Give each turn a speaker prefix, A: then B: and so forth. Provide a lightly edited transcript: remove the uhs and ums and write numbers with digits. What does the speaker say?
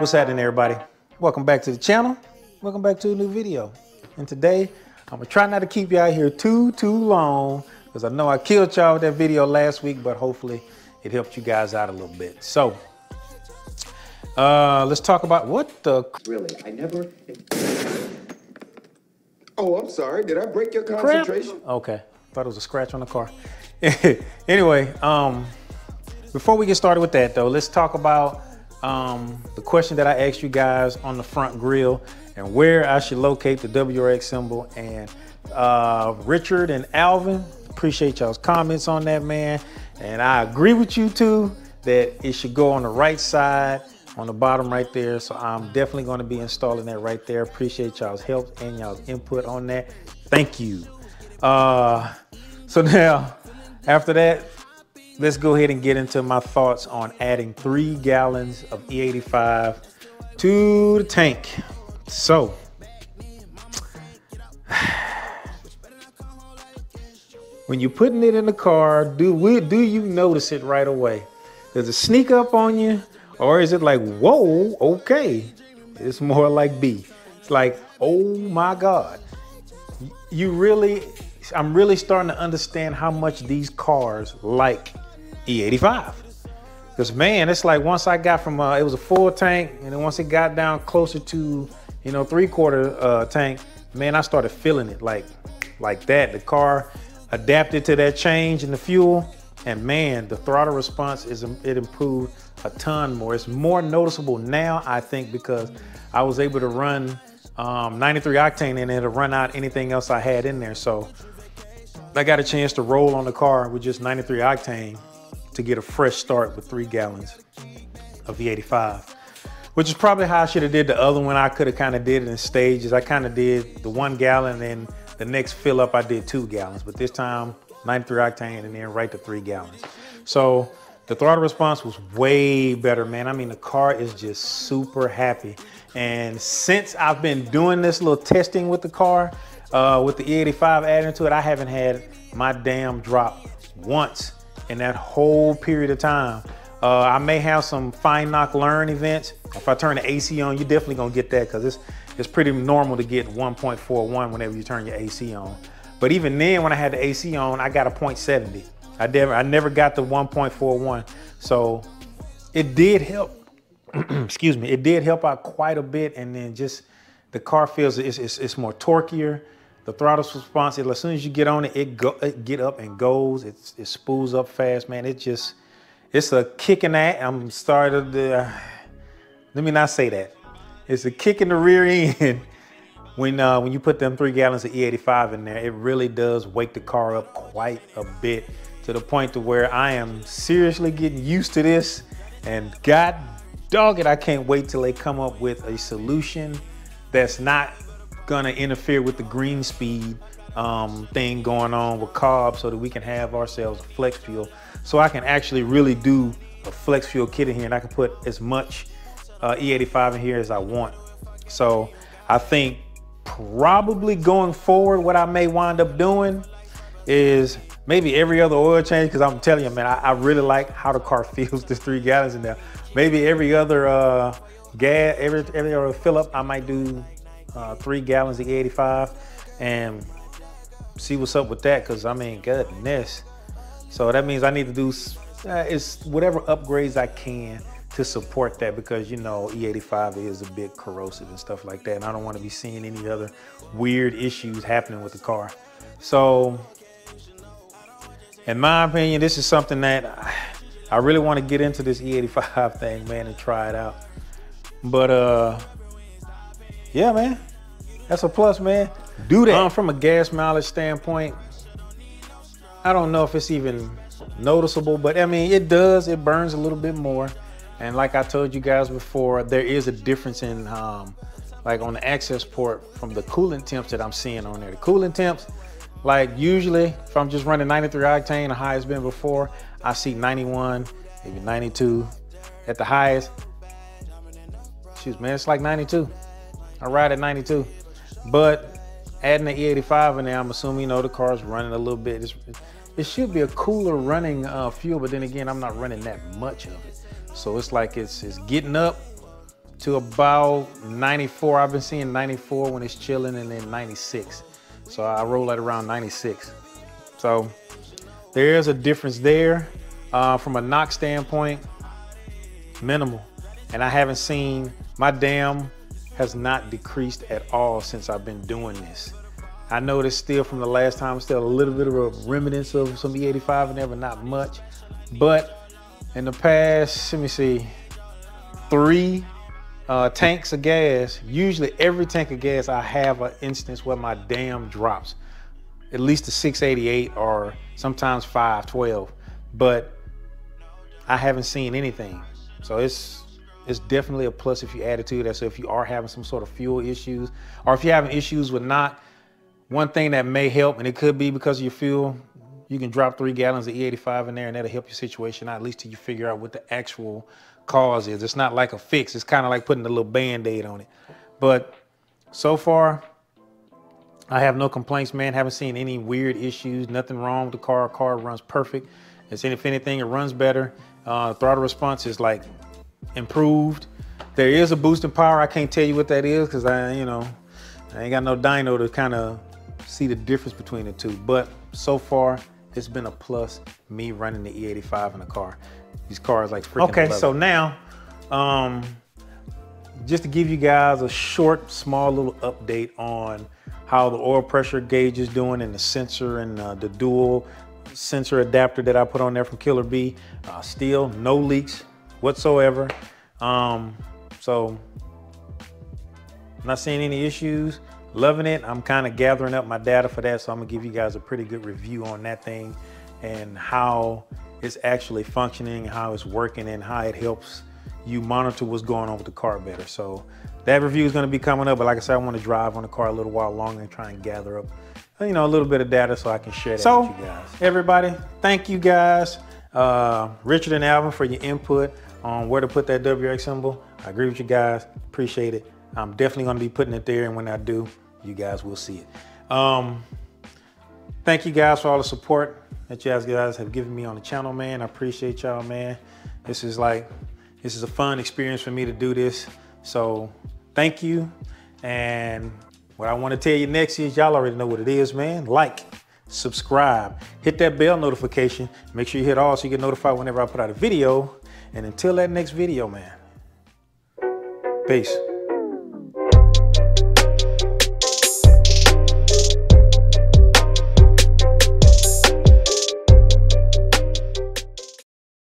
A: What's happening, everybody? Welcome back to the channel. Welcome back to a new video. And today, I'm gonna try not to keep you out here too long, because I know I killed y'all with that video last week, but hopefully it helped you guys out a little bit. So, let's talk about what the...
B: Really, I never... Oh, I'm sorry. Did I break your concentration?
A: Crap? Okay, thought it was a scratch on the car. Anyway, before we get started with that though, let's talk about the question that I asked you guys on the front grille and where I should locate the WRX symbol. And Richard and Alvin, appreciate y'all's comments on that, man. And I agree with you too, that it should go on the right side, on the bottom right there. So I'm definitely going to be installing that right there. Appreciate y'all's help and y'all's input on that. Thank you. So now, after that, let's go ahead and get into my thoughts on adding 3 gallons of E85 to the tank. So, when you're putting it in the car, do you notice it right away? Does it sneak up on you? Or is it like, whoa, okay? It's more like B. It's like, oh my God. I'm really starting to understand how much these cars like E85. Because man, it's like once I got from, it was a full tank, and then once it got down closer to, you know, 3/4 tank, man, I started feeling it like that. The car adapted to that change in the fuel, and man, the throttle response it improved a ton more. It's more noticeable now, I think, because I was able to run 93 octane in it to run out anything else I had in there. So I got a chance to roll on the car with just 93 octane to get a fresh start with 3 gallons of E85, which is probably how I should have did the other one. I could have kind of did it in stages. I kind of did the 1 gallon, and the next fill up I did 2 gallons, but this time 93 octane and then right to 3 gallons. So the throttle response was way better, man. I mean, the car is just super happy. And since I've been doing this little testing with the car, with the E85 added to it, I haven't had my damn drop once in that whole period of time. I may have some fine knock learn events. If I turn the AC on, you're definitely gonna get that, because it's pretty normal to get 1.41 whenever you turn your AC on. But even then, when I had the AC on, I got a 0.70. I never got the 1.41. So it did help. Excuse me, it did help out quite a bit. And then just the car feels it's more torqueier. The throttle response, as soon as you get on it, it get up and goes. It spools up fast, man. It's a kick in that. I'm starting to, let me not say that. It's a kick in the rear end when you put them 3 gallons of E85 in there. It really does wake the car up quite a bit, to the point to where I am seriously getting used to this. And God dog it, I can't wait till they come up with a solution that's not gonna interfere with the green speed thing going on with COB, so that we can have ourselves a flex fuel. So I can actually really do a flex fuel kit in here, and I can put as much E85 in here as I want. So I think probably going forward, what I may wind up doing is maybe every other oil change, because I'm telling you, man, I really like how the car feels, this 3 gallons in there. Maybe every other gas, every other fill up, I might do 3 gallons of E85 and see what's up with that, because I mean, goodness. So that means I need to do it's whatever upgrades I can to support that, because you know E85 is a bit corrosive and stuff like that, and I don't want to be seeing any other weird issues happening with the car. So in my opinion, this is something that I really want to get into, this E85 thing, man, and try it out. But yeah, man, that's a plus, man. Do that. From a gas mileage standpoint, I don't know if it's even noticeable, but I mean, it does. It burns a little bit more. And like I told you guys before, there is a difference in like on the access port from the coolant temps that I'm seeing on there. The coolant temps, like usually if I'm just running 93 octane, the highest been before, I see 91, maybe 92 at the highest. Excuse me, it's like 92. I ride at 92. But adding the E85 in there, I'm assuming, you know, the car's running a little bit. It should be a cooler running fuel, but then again, I'm not running that much of it. So it's like it's getting up to about 94. I've been seeing 94 when it's chilling, and then 96. So I roll at around 96. So there is a difference there. From a knock standpoint, minimal. And I haven't seen, my dam has not decreased at all since I've been doing this. I noticed still from the last time, still a little bit of a remnants of some E85 in there, but not much. But in the past, let me see, 3 tanks of gas, usually every tank of gas, I have an instance where my dam drops. At least a 688 or sometimes 512. But I haven't seen anything. So it's definitely a plus if you add it to that. So if you are having some sort of fuel issues, or if you're having issues with knock, one thing that may help, and it could be because of your fuel, you can drop 3 gallons of E85 in there, and that'll help your situation out, at least till you figure out what the actual cause is. It's not like a fix. It's kind of like putting a little Band-Aid on it. But so far, I have no complaints, man. Haven't seen any weird issues, nothing wrong with the car. Car runs perfect. If anything, it runs better. Throttle response is like improved. There is a boost in power. I can't tell you what that is because I ain't got no dyno to kind of see the difference between the two. But so far, it's been a plus, me running the E85 in the car. These cars like freaking
C: Okay,
A: love
C: so
A: it.
C: now,
A: just to give you guys a short, small little update on how the oil pressure gauge is doing and the sensor and the dual sensor adapter that I put on there from Killer B. Still no leaks whatsoever. So not seeing any issues, loving it. I'm kind of gathering up my data for that, so I'm gonna give you guys a pretty good review on that thing and how it's actually functioning, how it's working, and how it helps you monitor what's going on with the car better. So that review is gonna be coming up, but like I said, I wanna drive on the car a little while longer and try and gather up, a little bit of data so I can share that with you guys. Everybody, thank you guys, Richard and Alvin, for your input on where to put that WRX symbol. I agree with you guys, appreciate it. I'm definitely gonna be putting it there, and when I do, you guys will see it. Thank you guys for all the support that you guys have given me on the channel, man. I appreciate y'all, man. This is a fun experience for me to do this. So thank you. And what I want to tell you next is, y'all already know what it is, man. Like, subscribe, hit that bell notification. Make sure you hit all so you get notified whenever I put out a video. And until that next video, man, peace.